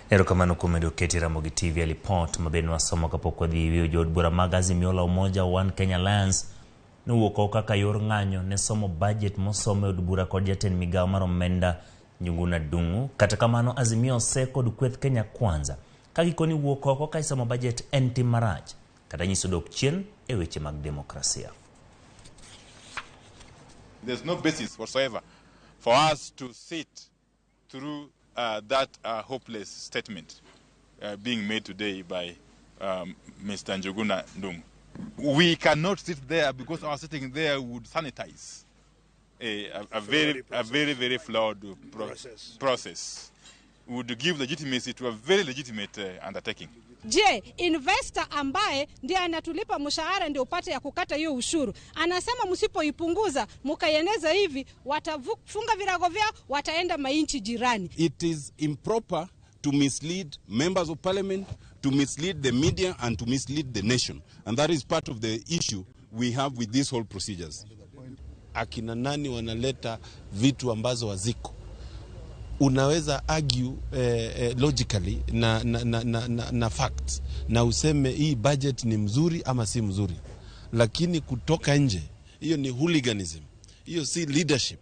Erokamano kumedo keti Ramogi TV alipot mabeno wasomo kapoko dhiwi jod bura mag Azimio la Umoja One Kenya Alliance nuwuok kaka yor ng'anyo ne somo budget mosome od bura kod jatend migawo mar omenda Njuguna Dungu. Kata kamano Azimio se kod kweth Kenya Kwanza kagikoni wuok oko ka isomo budget en tim marach kata nyiso dok chien e weche mag demokrasia. There's no basis whatsoever for us to sit through that hopeless statement being made today by Mr. Njuguna Dungu. We cannot sit there because our sitting there would sanitize a very flawed process. Would give legitimacy to a very legitimate undertaking. Je, investor ambaye ndiye anatulipa mshahara ndio upate ya kukata hiyo ushuru. Anasema msipoipunguza mkaeneza hivi watafunga virago vyao wataenda mainchi jirani. It is improper to mislead members of parliament, to mislead the media and to mislead the nation. And that is part of the issue we have with these whole procedures. Akina nani wanaleta vitu ambazo haziko. Unaweza argue logically na facts na useme hii budget ni mzuri ama si mzuri, lakini kutoka nje hiyo ni hooliganism, hiyo si leadership.